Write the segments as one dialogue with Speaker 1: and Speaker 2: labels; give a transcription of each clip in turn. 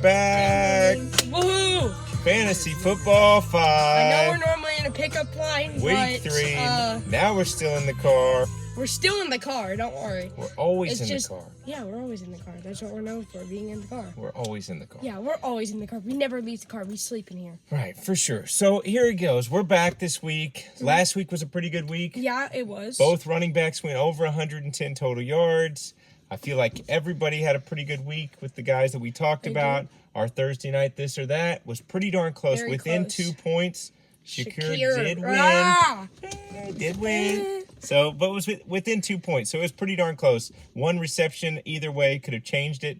Speaker 1: back.
Speaker 2: Woohoo!
Speaker 1: Fantasy Football 5.
Speaker 2: I know we're normally in a pickup line,
Speaker 1: Week
Speaker 2: but
Speaker 1: 3. Now we're still in the car.
Speaker 2: we're still in the car. Don't worry.
Speaker 1: We're always
Speaker 2: It's
Speaker 1: in
Speaker 2: just,
Speaker 1: the car.
Speaker 2: Yeah, we're always in the car. That's what we're known for, being in the car.
Speaker 1: We're always in the car.
Speaker 2: Yeah, we're always in the car. We never leave the car. We sleep in here.
Speaker 1: Right, for sure. So here it goes. We're back this week. Last week was a pretty good week.
Speaker 2: Yeah, it was.
Speaker 1: Both running backs went over 110 total yards. I feel like everybody had a pretty good week with the guys that we talked about. Our Thursday night this or that was pretty darn close.
Speaker 2: Very
Speaker 1: Within
Speaker 2: close.
Speaker 1: 2 points. Shakir did win.
Speaker 2: Ah!
Speaker 1: Did win. So, but it was within 2 points. So it was pretty darn close. One reception either way could have changed it.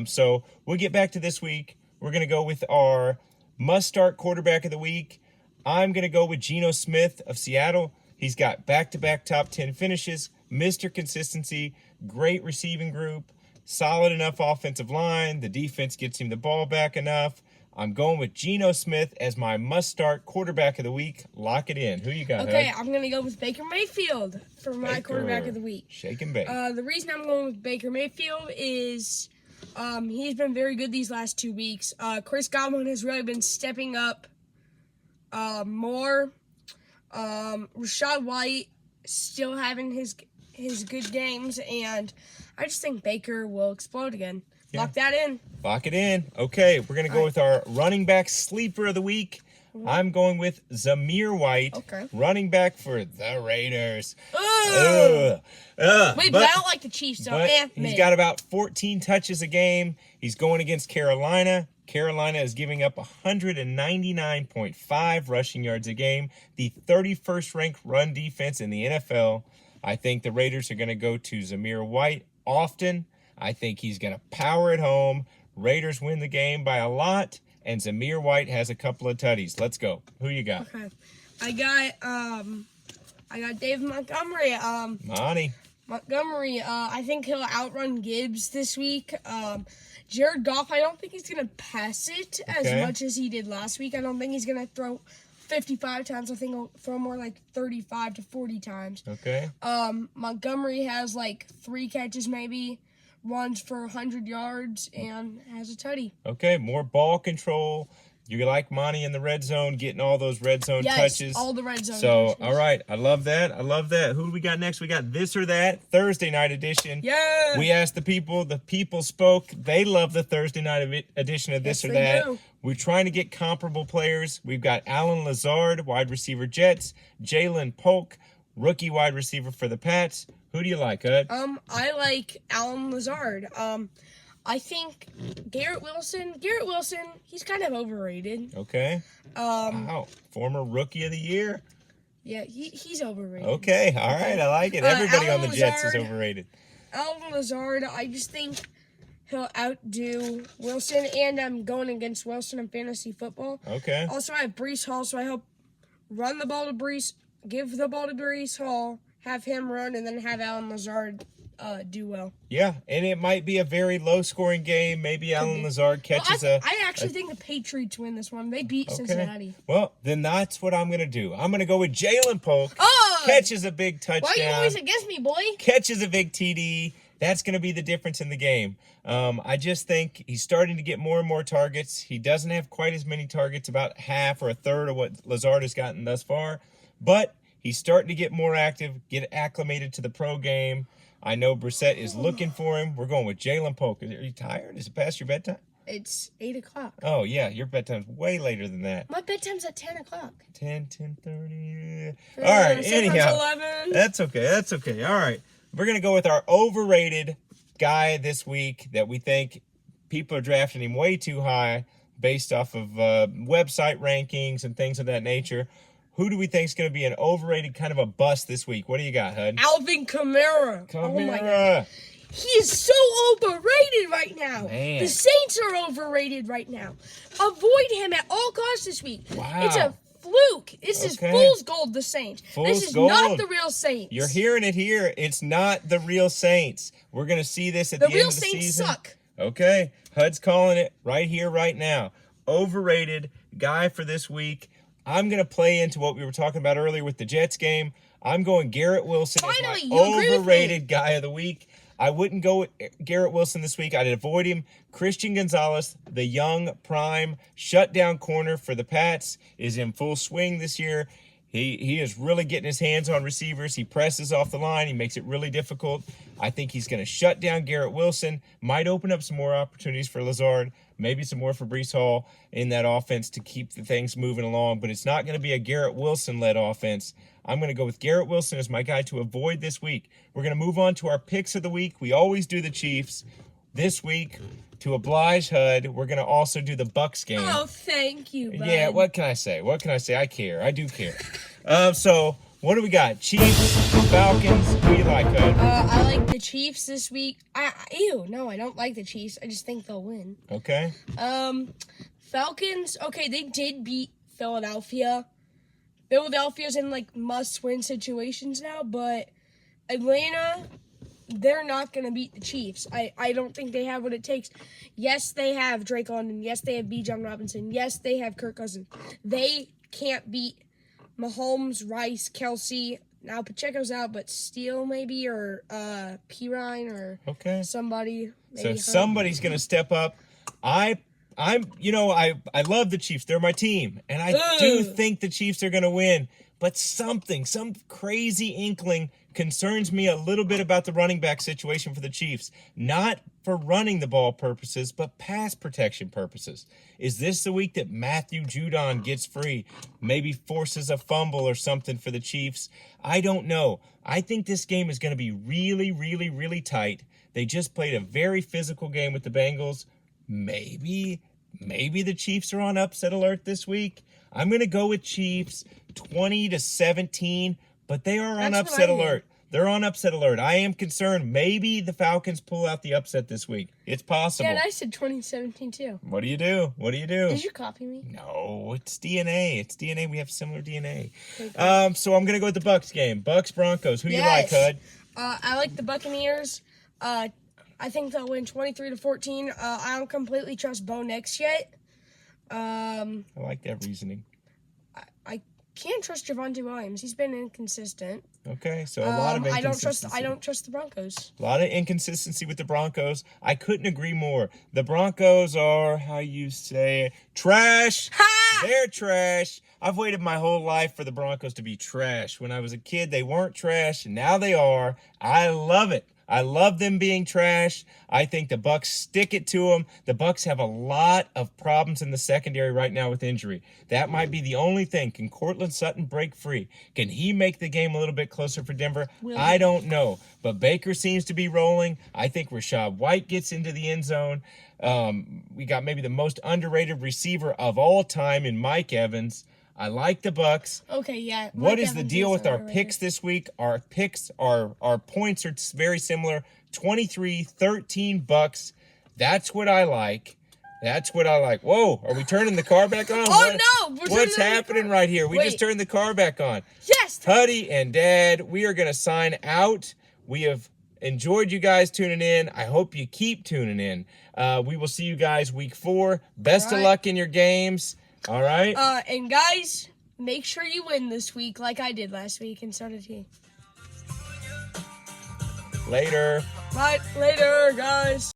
Speaker 1: So we'll get back to this week. We're going to go with our must-start quarterback of the week. I'm going to go with Geno Smith of Seattle. He's got back-to-back top 10 finishes, Mr. Consistency, great receiving group, solid enough offensive line. The defense gets him the ball back enough. I'm going with Geno Smith as my must-start quarterback of the week. Lock it in. Who you got,
Speaker 2: Okay,
Speaker 1: Hud?
Speaker 2: I'm going to go with Baker Mayfield for my quarterback of the week.
Speaker 1: Shake and bake.
Speaker 2: The reason I'm going with Baker Mayfield is he's been very good these last 2 weeks. Chris Godwin has really been stepping up more. Rashad White still having his good games, and I just think Baker will explode again.
Speaker 1: Yeah.
Speaker 2: Lock that in.
Speaker 1: Lock it in. Okay, we're going to go with our running back sleeper of the week. I'm going with Zamir White, running back for the Raiders.
Speaker 2: Wait, but I don't like the Chiefs, so
Speaker 1: he's got about 14 touches a game. He's going against Carolina. Carolina is giving up 199.5 rushing yards a game, the 31st ranked run defense in the NFL. I think the Raiders are going to go to Zamir White often. I think he's going to power it home. Raiders win the game by a lot, and Zamir White has a couple of tutties. Let's go. Who you got?
Speaker 2: Okay. I got David Montgomery. Montgomery, I think he'll outrun Gibbs this week. Jared Goff, I don't think he's going to pass it as much as he did last week. I don't think he's going to throw 55 times. I think he'll throw more like 35 to 40 times.
Speaker 1: Okay.
Speaker 2: Montgomery has like 3 catches maybe, runs for 100 yards, and has a tutty.
Speaker 1: Okay, more ball control. You like Monty in the red zone, getting all those red zone touches.
Speaker 2: Yes, all the red zone
Speaker 1: touches.
Speaker 2: So,
Speaker 1: all right, I love that. Who do we got next? We got This or That, Thursday night edition.
Speaker 2: Yeah.
Speaker 1: We asked the people spoke. They love the Thursday night edition of This or That.
Speaker 2: Do.
Speaker 1: We're trying to get comparable players. We've got Alan Lazard, wide receiver Jets, Jalen Polk, rookie wide receiver for the Pats. Who do you like, Hud?
Speaker 2: I like Alan Lazard. I think Garrett Wilson, he's kind of overrated.
Speaker 1: Okay. Wow. Former rookie of the year.
Speaker 2: Yeah, he's overrated.
Speaker 1: Okay. All right. I like it. Everybody
Speaker 2: Alan
Speaker 1: on the Jets
Speaker 2: Lazard,
Speaker 1: is overrated.
Speaker 2: Alan Lazard, I just think he'll outdo Wilson, and I'm going against Wilson in fantasy football.
Speaker 1: Okay.
Speaker 2: Also, I have Breece Hall, so I hope run the ball to Breece, give the ball to Breece Hall, have him run, and then have Alan Lazard do well.
Speaker 1: Yeah, and it might be a very low-scoring game. Maybe Alan Lazard catches
Speaker 2: I actually think the Patriots win this one. They beat Cincinnati.
Speaker 1: Well, then that's what I'm going to do. I'm going to go with Jalen Polk. Catches a big touchdown.
Speaker 2: Why are you always against me, boy?
Speaker 1: Catches a big TD. That's going to be the difference in the game. I just think he's starting to get more and more targets. He doesn't have quite as many targets, about half or a third of what Lazard has gotten thus far. But he's starting to get more active, get acclimated to the pro game. I know Brissett is looking for him. We're going with Jalen Polk. Are you tired? Is it past your bedtime?
Speaker 2: It's 8 o'clock.
Speaker 1: Oh, yeah. Your bedtime's way later than that.
Speaker 2: My bedtime's at 10 o'clock.
Speaker 1: 10:30. All right. Anyhow.
Speaker 2: 11.
Speaker 1: That's okay. All right. We're going to go with our overrated guy this week that we think people are drafting him way too high based off of website rankings and things of that nature. Who do we think is going to be an overrated kind of a bust this week? What do you got, Hud?
Speaker 2: Alvin Kamara. Oh, my God. He is so overrated right now.
Speaker 1: Man.
Speaker 2: The Saints are overrated right now. Avoid him at all costs this week.
Speaker 1: Wow.
Speaker 2: It's a fluke. This is fool's gold, the Saints. This is not the real Saints.
Speaker 1: You're hearing it here. It's not the real Saints. We're going to see this at the end of the season.
Speaker 2: The real Saints suck.
Speaker 1: Okay. Hud's calling it right here, right now. Overrated guy for this week. I'm going to play into what we were talking about earlier with the Jets game. I'm going Garrett Wilson as my overrated guy of the week. I wouldn't go with Garrett Wilson this week. I'd avoid him. Christian Gonzalez, the young, prime, shutdown corner for the Pats, is in full swing this year. He is really getting his hands on receivers. He presses off the line. He makes it really difficult. I think he's going to shut down Garrett Wilson. Might open up some more opportunities for Lazard. Maybe some more for Breece Hall in that offense to keep the things moving along. But it's not going to be a Garrett Wilson-led offense. I'm going to go with Garrett Wilson as my guy to avoid this week. We're going to move on to our picks of the week. We always do the Chiefs. This week, to oblige HUD, we're going to also do the Bucs game.
Speaker 2: Oh, thank you, bud.
Speaker 1: Yeah, what can I say? What can I say? I care. I do care. So, what do we got? Chiefs, Falcons. Who you like, HUD?
Speaker 2: I like the Chiefs this week. No, I don't like the Chiefs. I just think they'll win.
Speaker 1: Okay.
Speaker 2: Falcons. Okay, they did beat Philadelphia. Philadelphia's in like must-win situations now, but Atlanta, they're not going to beat the Chiefs. I don't think they have what it takes. Yes, they have Drake London. Yes, they have Bijan Robinson. Yes, they have Kirk Cousins. They can't beat Mahomes, Rice, Kelsey. Now Pacheco's out, but Steele maybe, or Pirine, or somebody.
Speaker 1: So somebody's going to step up. I love the Chiefs. They're my team. And I do think the Chiefs are going to win. But some crazy inkling concerns me a little bit about the running back situation for the Chiefs. Not for running the ball purposes, but pass protection purposes. Is this the week that Matthew Judon gets free? Maybe forces a fumble or something for the Chiefs? I don't know. I think this game is going to be really, really, really tight. They just played a very physical game with the Bengals. Maybe the Chiefs are on upset alert this week. I'm going to go with Chiefs 20-17, but they are on upset alert. They're on upset alert. I am concerned. Maybe the Falcons pull out the upset this week. It's possible.
Speaker 2: Yeah, and I said 2017 too.
Speaker 1: What do you do?
Speaker 2: Did you copy me?
Speaker 1: No, it's DNA. It's DNA. We have similar DNA. So I'm going to go with the Bucs game. Bucs Broncos. Who you like, HUD?
Speaker 2: I like the Buccaneers. I think they'll win 23-14. I don't completely trust Bo Nix yet.
Speaker 1: I like that reasoning.
Speaker 2: I can't trust Javonte Williams. He's been inconsistent.
Speaker 1: Okay, so a lot of inconsistency.
Speaker 2: I don't trust the Broncos.
Speaker 1: A lot of inconsistency with the Broncos. I couldn't agree more. The Broncos are, how you say, trash. Ha! They're trash. I've waited my whole life for the Broncos to be trash. When I was a kid, they weren't trash, and now they are. I love it. I love them being trash. I think the Bucs stick it to them. The Bucs have a lot of problems in the secondary right now with injury. That might be the only thing. Can Cortland Sutton break free? Can he make the game a little bit closer for Denver? I don't know. But Baker seems to be rolling. I think Rachaad White gets into the end zone. We got maybe the most underrated receiver of all time in Mike Evans. I like the Bucs.
Speaker 2: Okay, yeah.
Speaker 1: What is the deal with our picks this week? Our picks, our points are very similar. 23-13 Bucs. That's what I like. Whoa, are we turning the car back on?
Speaker 2: No!
Speaker 1: What's happening right here? We just turned the car back on.
Speaker 2: Yes!
Speaker 1: Huddy and Dad, we are going to sign out. We have enjoyed you guys tuning in. I hope you keep tuning in. We will see you guys week 4. Best of luck in your games. All right.
Speaker 2: And guys, make sure you win this week like I did last week, and so did he.
Speaker 1: Later.
Speaker 2: Right, later, guys.